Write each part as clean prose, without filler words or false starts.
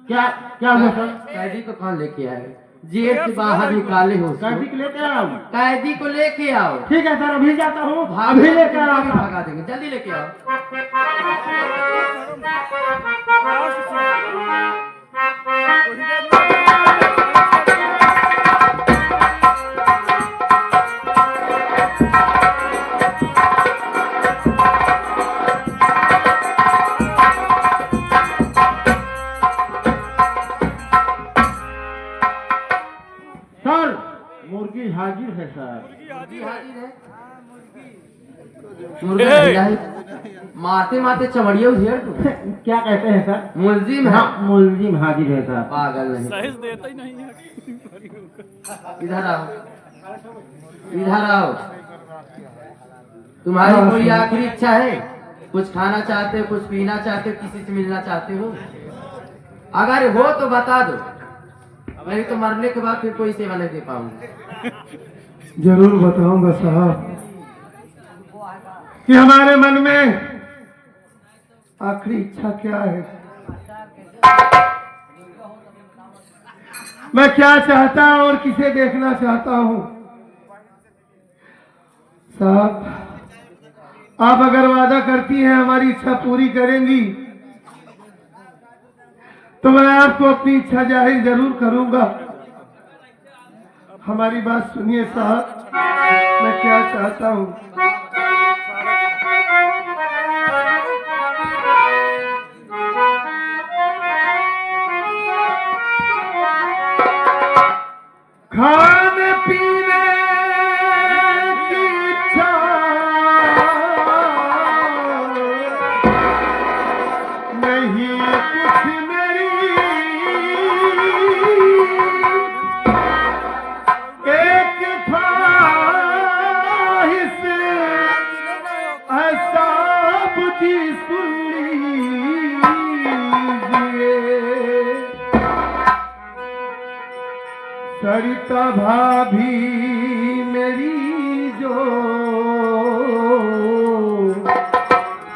क्या क्या हुआ सर? कैदी को कौन लेके आए? जेल से बाहर निकाले हो? कैदी को लेके आओ। कैदी को लेके आओ। ठीक है सर, अभी जाता हूँ, अभी लेके आ रहा भगा देंगे, जल्दी लेके आओ। सर मुर्गी हाजिर है सर। मुर्गा है। मारते मारते चमड़िया उधेड़ तू। क्या कहते हैं सर? मुलजिम है। हाँ मुल्जिम हाजिर है सर। पागल नहीं। सहेज देता ही नहीं है। इधर आओ, इधर आओ। तुम्हारी कोई आखिरी इच्छा है? कुछ खाना चाहते हो, कुछ पीना चाहते हो, किसी से मिलना चाहते हो? अगर हो तो बता दो, नहीं तो मरने के बाद फिर कोई सेवा नहीं दे पाऊंगा। जरूर बताऊंगा साहब कि हमारे मन में आखिरी इच्छा क्या है, मैं क्या चाहता और किसे देखना चाहता हूँ। साहब आप अगर वादा करती हैं हमारी इच्छा पूरी करेंगी तो मैं आपको अपनी इच्छा जाहिर जरूर करूंगा। हमारी बात सुनिए साहब, मैं क्या चाहता हूँ। खाने पीने की इच्छा नहीं कुछ मेरी, एक ख्वाहिश ऐसा बुझी सुन लीजिए। सरिता भाभी मेरी जो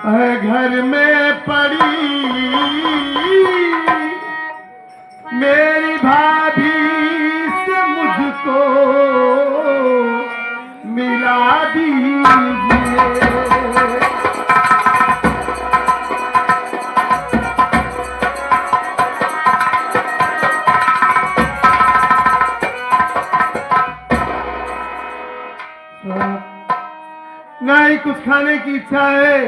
है घर में पड़ी, मेरी भाभी से मुझको मिला दीजिए। ना ही कुछ खाने की इच्छा है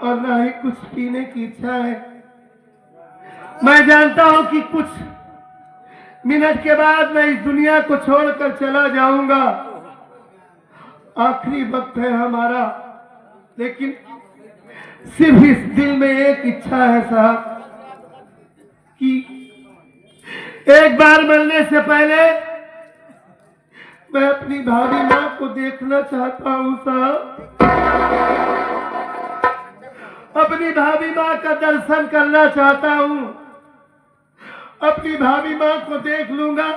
और ना ही कुछ पीने की इच्छा है। मैं जानता हूं कि कुछ मिनट के बाद मैं इस दुनिया को छोड़कर चला जाऊंगा, आखिरी वक्त है हमारा। लेकिन सिर्फ इस दिल में एक इच्छा है साहब कि एक बार मरने से पहले मैं अपनी भाभी माँ को देखना चाहता हूँ साहब, अपनी भाभी माँ का दर्शन करना चाहता हूँ। अपनी भाभी माँ को देख लूंगा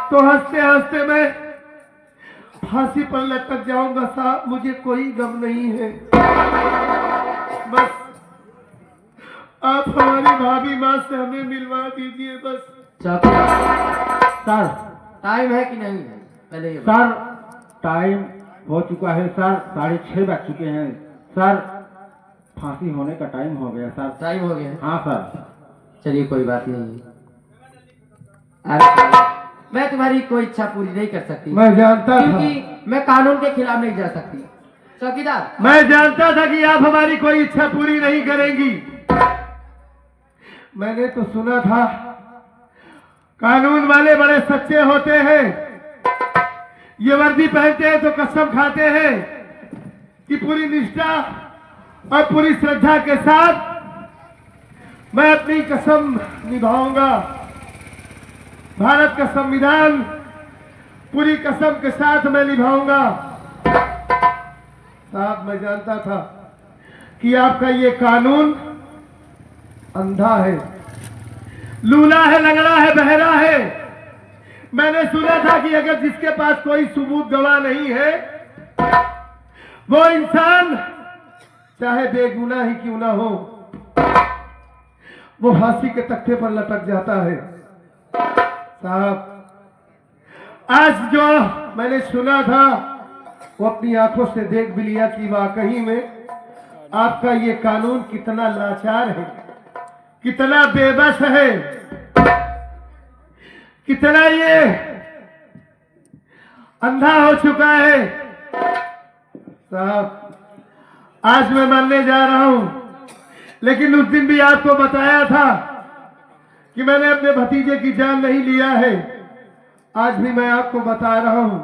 तो हंसते हंसते मैं फांसी पर लटक जाऊंगा साहब, मुझे कोई गम नहीं है। बस आप हमारी भाभी माँ से हमें मिलवा दीजिए बस। सर टाइम है कि नहीं है? पहले ये सर टाइम हो चुका है सर, 6:30 बज चुके हैं सर, फांसी होने का टाइम हो गया सर। टाइम हो गया है? हाँ सर। चलिए कोई बात नहीं। अरे मैं तुम्हारी कोई इच्छा पूरी नहीं कर सकती, मैं जानता था, क्योंकि मैं कानून के खिलाफ नहीं जा सकती। चौकीदार मैं जानता था कि आप हमारी कोई इच्छा पूरी नहीं करेंगी। मैंने तो सुना था कानून वाले बड़े सच्चे होते हैं, ये वर्दी पहनते हैं तो कसम खाते हैं कि पूरी निष्ठा और पूरी श्रद्धा के साथ मैं अपनी कसम निभाऊंगा। भारत का संविधान पूरी कसम के साथ मैं निभाऊंगा। साहब मैं जानता था कि आपका ये कानून अंधा है, लूला है, लंगड़ा है, बहरा है। मैंने सुना था कि अगर जिसके पास कोई सबूत गवाह नहीं है वो इंसान चाहे बेगुनाह ही क्यों ना हो, वो फांसी के तख्ते पर लटक जाता है। साहब, आज जो मैंने सुना था वो अपनी आंखों से देख भी लिया कि वाकई में आपका ये कानून कितना लाचार है, कितना बेबस है, कितना ये अंधा हो चुका है। साहब, आज मैं मरने जा रहा हूं, लेकिन उस दिन भी आपको बताया था कि मैंने अपने भतीजे की जान नहीं लिया है। आज भी मैं आपको बता रहा हूं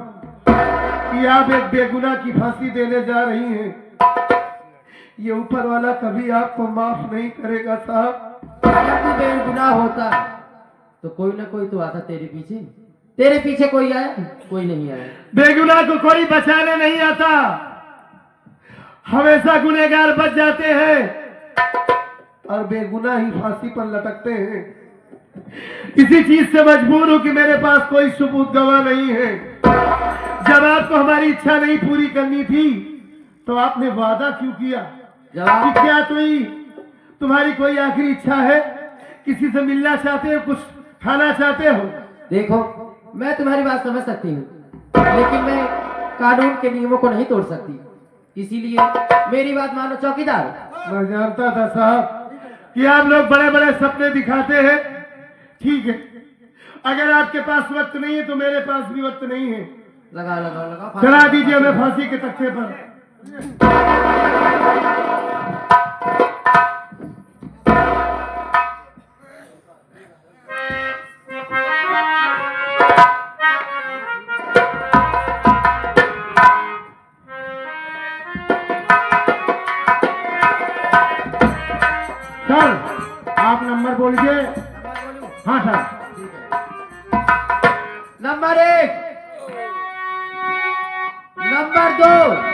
कि आप एक बेगुनाह की फांसी देने जा रही हैं। ये ऊपर वाला कभी आपको माफ नहीं करेगा साहब। अगर तू बेगुनाह होता तो कोई ना कोई तो आता तेरे पीछे। तेरे पीछे कोई आया? कोई नहीं आया। बेगुनाह को कोई बचाने नहीं आता, हमेशा गुनहगार बच जाते हैं और बेगुनाह ही फांसी पर लटकते हैं। इसी चीज से मजबूर हूं कि मेरे पास कोई सबूत गवाह नहीं है। जब आपको हमारी इच्छा नहीं पूरी करनी थी तो आपने वादा क्यों किया? जवाब कि क्या तुम्हारी कोई आखिरी इच्छा है? किसी से मिलना चाहते हो, कुछ खाना चाहते हो? देखो, मैं तुम्हारी बात समझ सकती हूँ, लेकिन मैं कानून के नियमों को नहीं तोड़ सकती, इसीलिए मेरी बात मानो चौकीदार। मैं जानता था साहब कि आप लोग बड़े बड़े सपने दिखाते हैं। ठीक है, अगर आपके पास वक्त नहीं है तो मेरे पास भी वक्त नहीं है। लगा लगा लगा चला दीजिए हमें फांसी के तख्ते पर। सर, आप नंबर बोलिए। हाँ सर। नंबर 1, नंबर 2,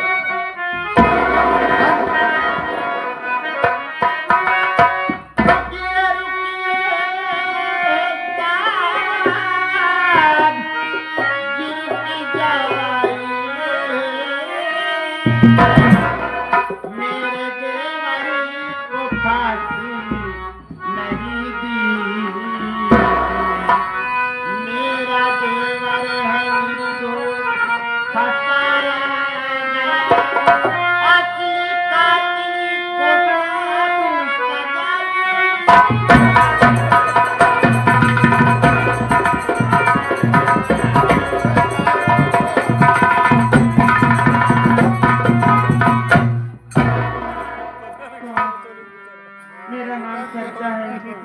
मेरा नाम चर्चा है।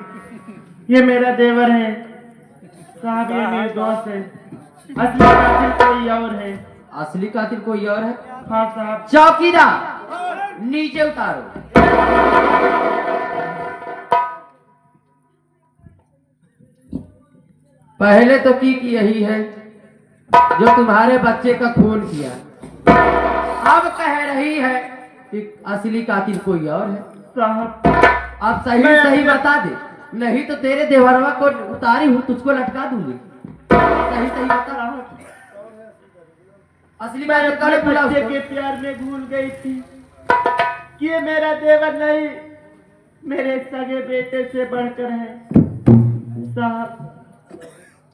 ये मेरा देवर है साहब, ये मेरे दोस्त है। असली कातिल कोई और है। असली कातिल कोई और है? हाँ साहब। चौकीदार, नीचे उतारो। पहले तो की यही है जो तुम्हारे बच्चे का खून किया, अब कह रही है कि असली कातिल कोई और है। साहब, अब सही सही बता दे, नहीं तो तेरे देवरवा को उतारी हूँ, तुझको लटका दूंगी। सही सही बता। असली मैं कातिल अपने कौन है? बच्चे के प्यार में भूल गई थी कि ये मेरा देवर नहीं, मेरे सगे बेटे से बढ़कर है। साहब,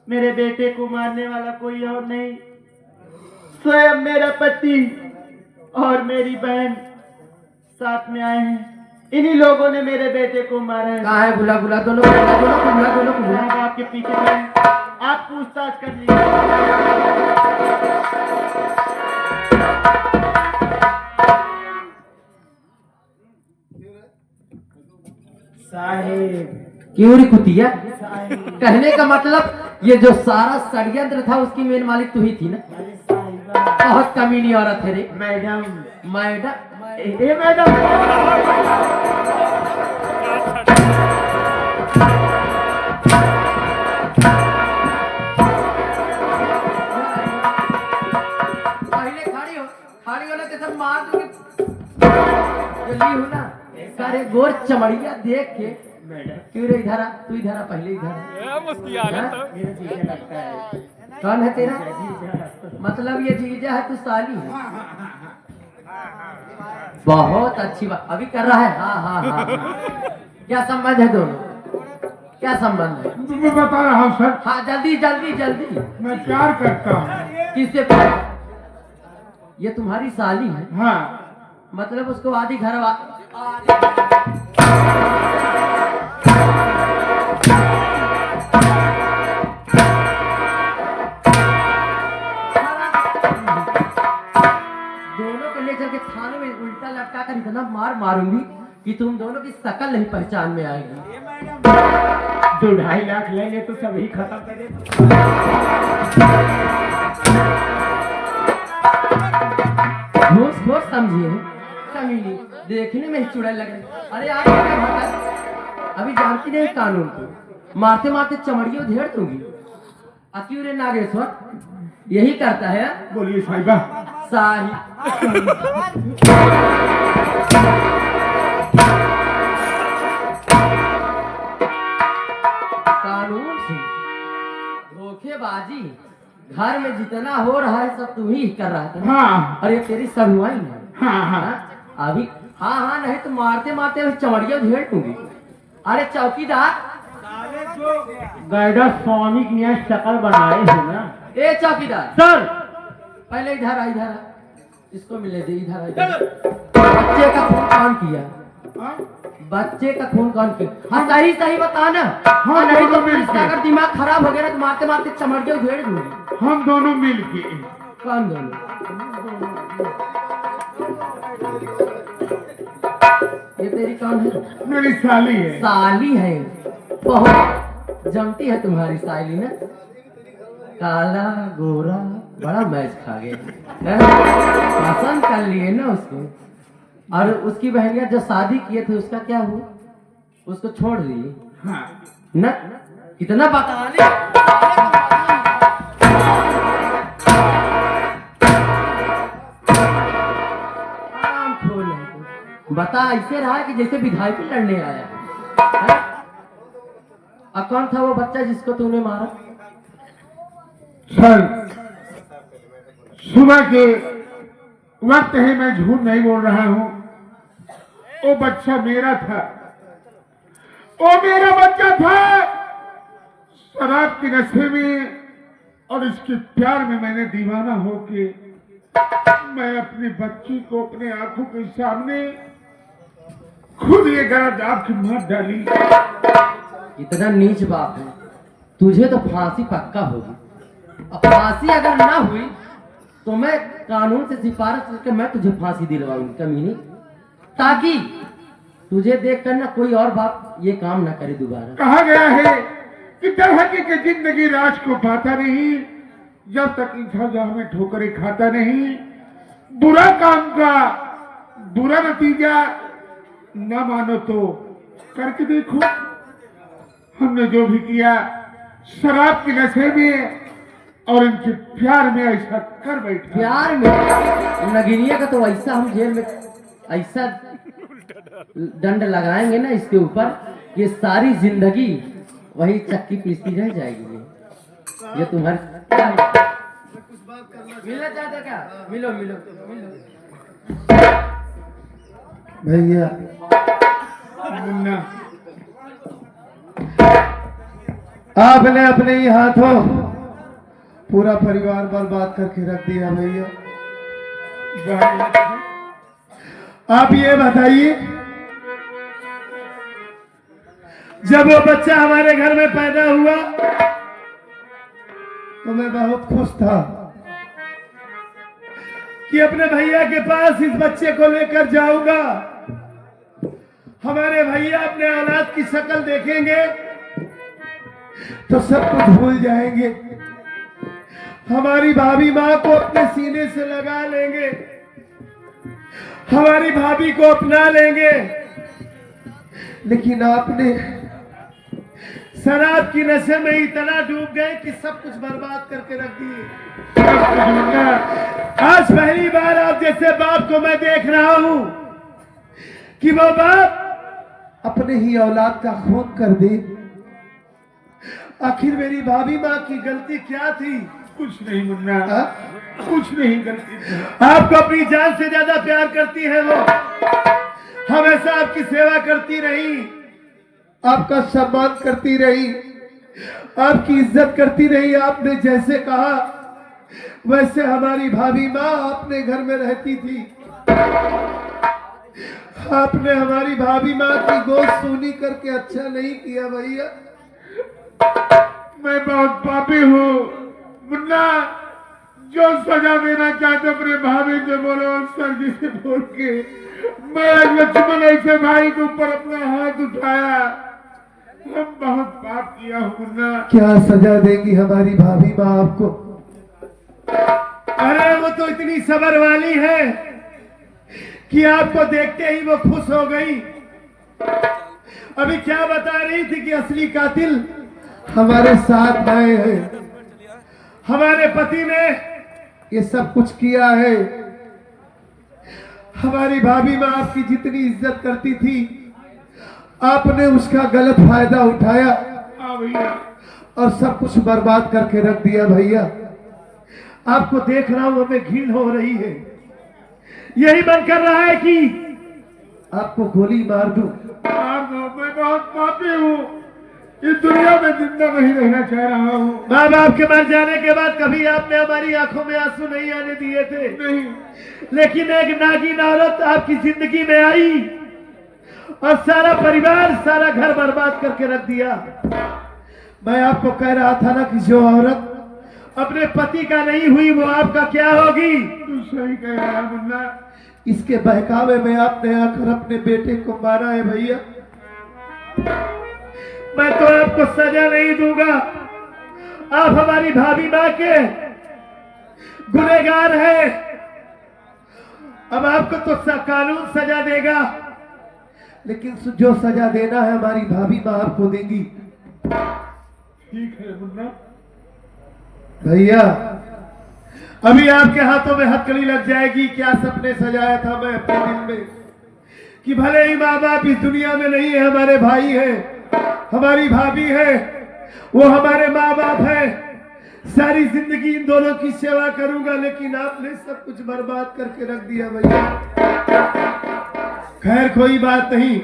मेरे बेटे को मारने वाला कोई और नहीं, स्वयं मेरा पति और मेरी बहन साथ में आए हैं। इन्हीं लोगों ने मेरे बेटे को मारा है। कहाँ है? बुला बुला दोनों को, बुला दोनों को, बुला दोनों को, बुला। साहब, आपके पीछे हैं, आप पूछताछ कर लीजिए। साहेब, क्यों रे कुतिया? कहने का मतलब ये जो सारा षड्यंत्र था उसकी मेन मालिक तू ही थी ना? बहुत कमीनी औरत है रे। मैडम, मैडम, ए मैडम, पहले खड़ी हो ना तो सब मार दूंगी। जल्दी हो ना, सारे गोर चमड़िया देख के। मैडम, क्यों रे? इधर आ, तू इधर आ, पहले इधर आ। मेरा जीजा लगता है। कौन है तेरा? जीजा। मतलब ये जीजा है, तू साली है। बहुत अच्छी बात अभी कर रहा है। हाँ हाँ हाँ, हाँ। क्या संबंध है दोनों? क्या संबंध है? मैं बता रहा हूँ सर, हाँ जल्दी जल्दी जल्दी। मैं प्यार करता हूँ। किससे प्यार? ये तुम्हारी साली है? हाँ। मतलब उसको आधी घर वा... दोनों को ले चल के थाने में उल्टा लटका कर इतना मार मारूंगी कि तुम दोनों की शकल नहीं पहचान में आएगी। 2-2.5 लाख लेंगे तो सभी खत्म कर दे। होश होश समझिए कमीनी, देखने में ही चुड़ैल लग रही। अरे आप क्या भागा? अभी जानती नहीं कानून को, मारते मारते चमड़ियों धेड़ दूंगी। अक्यों रे नागेश्वर, यही करता है? बोलिए साहिबा। साही कानून से धोखेबाजी घर में जितना हो रहा है सब तू ही कर रहा था। हाँ। अरे तेरी सगुआई है। हाँ हाँ। अभी हाँ हाँ नहीं तो मारते मारते चमड़िया घेर दूंगी। अरे चौकीदार, गाइडा स्वामी की यहाँ शक्ल बनाए हो ना। ए चौकीदार सर पहले इधर आ, इधर आ। इसको मिले दे, इधर आ, इधर। बच्चे का खून कौन किया? हाँ? बच्चे का खून कौन किया? हाँ सही सही बता ना। हाँ, नहीं तो दोनों मिल पुलिस के। का अगर दिमाग खराब हो गया ना तो मारते मारते चमड़िया घेर दूंगी। हम दोनों मिल के। कौन दोनों? ये तेरी कौन है? मेरी साली है। साली है? बहुत जमती है तुम्हारी साली ना। काला गोरा बड़ा मैच खा गए हैं? पसंद कर लिए ना उसको। और उसकी बहनिया जो शादी किए थे उसका क्या हुआ? उसको छोड़ दिए हाँ। ना? कितना बताने आराम खोल है। बता ऐसे रहा है कि जैसे विधायक लड़ने आया है? अब कौन था वो बच्चा जिसको तूने मारा? सर सुबह के वक्त है, मैं झूठ नहीं बोल रहा हूँ। वो बच्चा मेरा था, वो मेरा बच्चा था। शराब के नशे में और इसके प्यार में मैंने दीवाना होके मैं अपनी बच्ची को अपने आंखों के सामने खुद ये गला दाब के मार डाली। इतना नीच बाप है, तुझे तो फांसी पक्का होगी। अब फांसी अगर ना हुई तो मैं कानून से सिफारिश करके मैं तुझे फांसी दिलवाऊंगी कमीनी, ताकि तुझे देखकर ना कोई और बाप ये काम ना करे दोबारा। कहा गया है कि तरहकी की जिंदगी राज को पाता नहीं जब तक इंसान जहां में ठोकरें खाता नहीं। बुरा काम का बुरा नतीजा न मानो तो करके देखो। हमने जो भी किया शराब के नशे में और इनके प्यार में ऐसा कर बैठा। प्यार में नगिनिया का तो ऐसा हम जेल में ऐसा दंड लगाएंगे ना इसके ऊपर, ये सारी जिंदगी वही चक्की पीसती रह जाएगी। ये तुम्हारी मिलना चाहते क्या? मिलो मिलो मिलो भैया। मुन्ना आपने अपने ही हाथों पूरा परिवार बर्बाद करके रख दिया भैया। आप ये बताइए, जब वो बच्चा हमारे घर में पैदा हुआ तो मैं बहुत खुश था कि अपने भैया के पास इस बच्चे को लेकर जाऊंगा। हमारे भैया अपने औलाद की शक्ल देखेंगे तो सब कुछ भूल जाएंगे। हमारी भाभी माँ को अपने सीने से लगा लेंगे, हमारी भाभी को अपना लेंगे। लेकिन आपने शराब की नशे में इतना डूब गए कि सब कुछ बर्बाद करके रख दिए। आज पहली बार आप जैसे बाप को मैं देख रहा हूं कि वो बाप अपने ही औलाद का खून कर दे। आखिर मेरी भाभी माँ की गलती क्या थी? कुछ नहीं मुन्ना, कुछ नहीं गलती थी। आपको अपनी जान से ज्यादा प्यार करती है वो, हमेशा आपकी सेवा करती रही। आपका सम्मान करती रही, आपकी इज्जत करती रही। आपने जैसे कहा वैसे हमारी भाभी माँ अपने घर में रहती थी। आपने हमारी भाभी माँ की गोद सूनी करके अच्छा नहीं किया भैया। मैं बहुत पापी हूँ मुन्ना। जो सजा देना चाहते अपने भाभी से बोलो, सर जी से बोल के। मैं लक्ष्मण ऐसे भाई के ऊपर अपना हाथ उठाया। हम बहुत पाप किया हूँ मुन्ना। क्या सजा देगी हमारी भाभी माँ आपको? अरे वो तो इतनी सबर वाली है कि आपको देखते ही वो खुश हो गई। अभी क्या बता रही थी कि असली कातिल हमारे साथ आए हैं, हमारे पति ने ये सब कुछ किया है। हमारी भाभी माँ आपकी जितनी इज्जत करती थी, आपने उसका गलत फायदा उठाया हाँ भैया। और सब कुछ बर्बाद करके रख दिया भैया। आपको देख रहा हूं, हमें घिन हो रही है। यही मन कर रहा है कि आपको गोली मार दूं। मार दो। मैं बहुत पापी हूँ, इस दुनिया में जिंदा नहीं रहना चाह रहा हूँ। माँ बाप के मर जाने के बाद कभी आपने हमारी आंखों में आंसू नहीं आने दिए थे। नहीं। लेकिन एक नागिन औरत आपकी जिंदगी में आई और सारा परिवार, सारा घर बर्बाद करके रख दिया। मैं आपको कह रहा था ना कि जो औरत अपने पति का नहीं हुई वो आपका क्या होगी? तू सही कह रहा है मुन्ना। इसके बहकावे में आपने आकर अपने बेटे को मारा है भैया। मैं तो आपको सजा नहीं दूंगा। आप हमारी भाभी माँ के गुनहगार हैं। अब आपको तो कानून सजा देगा। लेकिन जो सजा देना है हमारी भाभी माँ आपको देगी। ठीक है मुन्ना। भैया अभी आपके हाथों में हथकड़ी लग जाएगी। क्या सपने सजाया था मैं अपने दिल में कि भले ही माँ बाप इस दुनिया में नहीं है, हमारे भाई है, हमारी भाभी है, वो हमारे माँ बाप है। सारी जिंदगी इन दोनों की सेवा करूंगा, लेकिन आपने सब कुछ बर्बाद करके रख दिया भैया। खैर कोई बात नहीं।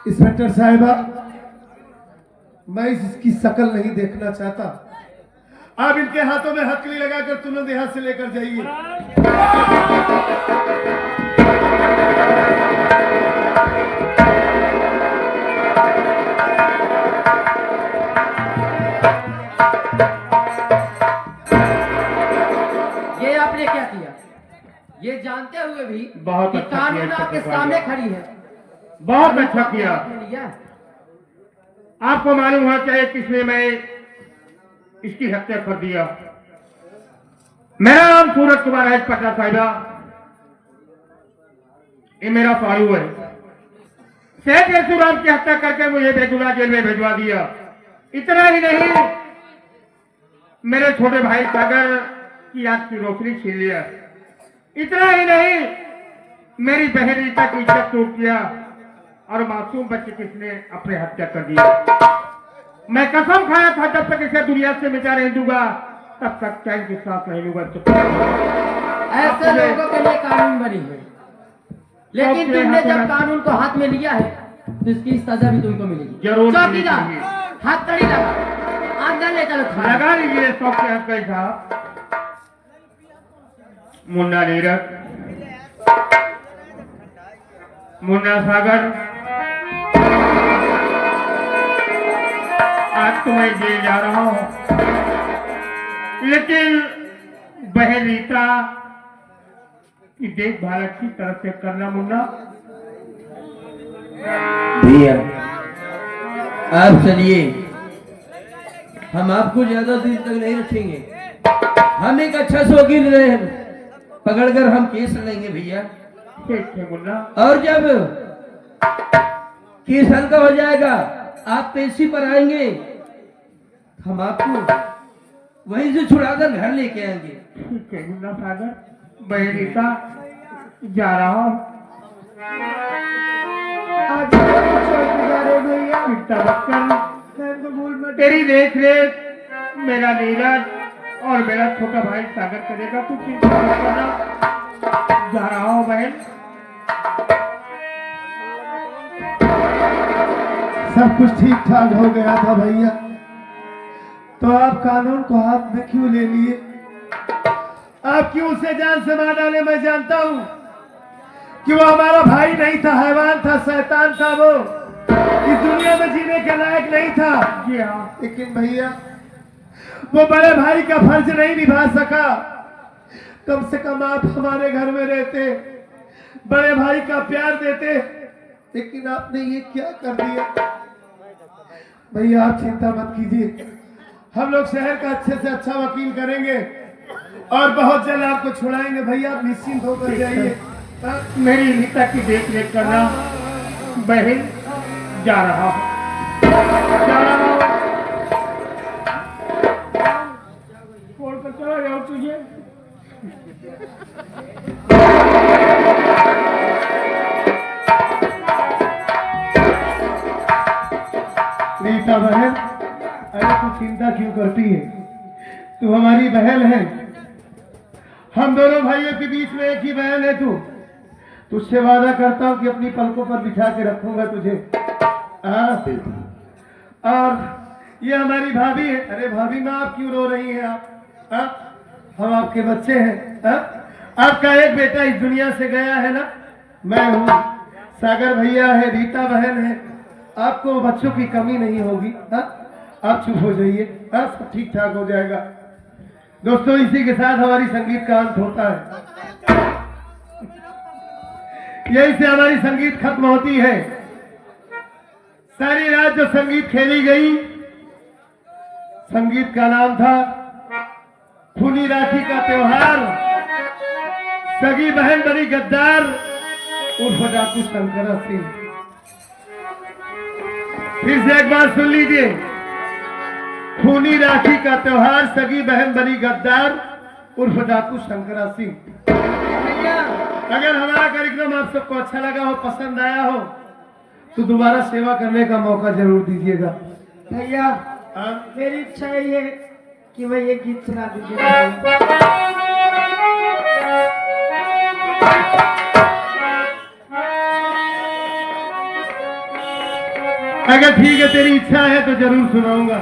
इंस्पेक्टर साहिबा, मैं इसकी शक्ल नहीं देखना चाहता। आप इनके हाथों में हथकड़ी लगाकर तुरंत यहाँ से लेकर जाइए। ये आपने क्या किया? ये जानते हुए भी बहुत कि अच्छा कानून किया, आपके अच्छा सामने किया। खड़ी है। बहुत अच्छा किया। आपने लिया। आपको मालूम होना चाहिए किसने मैं इसकी हत्या कर दिया। मेरा नाम सूरज कुमार है पटना साहिबा। ये मेरा फारू है। शेख यशुराम की हत्या करके मुझे बेगुनाह जेल में भिजवा दिया। इतना ही नहीं, मेरे छोटे भाई सागर की आंख की रोशनी छीन लिया। इतना ही नहीं, मेरी बहन रीता की इज्जत टूट किया और मासूम बच्चे किसने अपने हत्या कर दिया। मैं कसम खाया था जब तक इसे दुनिया से मिटा नहीं दूंगा तब तक चैन की सांस नहीं लूंगा। ऐसे लोगों के लिए कानून बनी है, लेकिन तुमने जब कानून को हाथ में लिया है तो इसकी सजा भी तुमको मिलेगी। जरूर चौकीदार, मिलेगी। हथकड़ी लगा, अंदर ले चलो थाने। लगा लीजिए शौक के हक कई साहब। मुन्ना नीरज, मुन्ना सागर, आज तो मैं जेल जा रहा हूं, लेकिन बहन रीता की देखभाल अच्छी तरह से करना मुन्ना। भैया आप चलिए, हम आपको ज्यादा दिन तक नहीं रखेंगे। हम एक अच्छा शौकीन रहे, पकड़कर हम केस लड़ेंगे भैया। ठीक है मुन्ना। और जब केस हल्का हो जाएगा आप पेशी पर आएंगे, हम आपको वहीं से छुड़ाकर घर लेके आएंगे। ठीक है मुन्ना सागर, बहन रीता जा रहा हूं। भैया चिंता मत कर, तेरी देख रेख मेरा नीरज और मेरा छोटा भाई सागर करेगा। तू चिंता मत करना। जा रहा हूं बहन। सब कुछ ठीक ठाक हो गया था भैया, तो आप कानून को हाथ में क्यों ले लिए? आप क्यों उसे जान से मार डाले? मैं जानता हूँ कि वो हमारा भाई नहीं था, हैवान था, शैतान था। वो इस दुनिया में जीने के लायक नहीं था। जी हाँ। लेकिन भैया वो बड़े भाई का फर्ज नहीं निभा सका। कम से कम आप हमारे घर में रहते, बड़े भाई का प्यार देते। लेकिन आपने ये क्या कर दिया? भैया आप चिंता मत कीजिए, हम लोग शहर का अच्छे से अच्छा वकील करेंगे और बहुत जल्द आपको छुड़ाएंगे। भैया आप निश्चिंत होकर जाइए। मेरी रीता की देख रेख करना। बहन जा रहा हूँ, जा रहा हूँ। छोड़ कर चला जाऊँ तुझे। रीता बहन, अरे तू चिंता क्यों करती है? तू हमारी बहन है, हम दोनों भाइयों के बीच में एक ही बहन है तू। तुझसे वादा करता हूँ कि अपनी पलकों पर बिठा के रखूंगा तुझे। और ये हमारी भाभी है। अरे भाभी माँ, आप क्यों रो रही हैं? आप हम आपके बच्चे हैं। आपका एक बेटा इस दुनिया से गया है ना, मैं हूँ, सागर भैया है, रीता बहन है। आपको बच्चों की कमी नहीं होगी। आप चुप हो जाइए, सब ठीक ठाक हो जाएगा। दोस्तों, इसी के साथ हमारी संगीत का अंत होता है। यही से हमारी संगीत खत्म होती है। सारी रात जो संगीत खेली गई, संगीत का नाम था खूनी राखी का त्योहार। सगी बहन बड़ी गद्दार उर्फ डाकू शंकरा सिंह। फिर से एक बार सुन लीजिए। खूनी राखी का त्योहार, सगी बहन बनी गद्दार उर्फ डाकू शंकरा सिंह। अगर हमारा कार्यक्रम आप सबको अच्छा लगा हो, पसंद आया हो, तो दोबारा सेवा करने का मौका जरूर दीजिएगा। भैया मेरी इच्छा यही है कि मैं ये गीत सुना दीजिए। अगर ठीक है, तेरी इच्छा है तो जरूर सुनाऊंगा।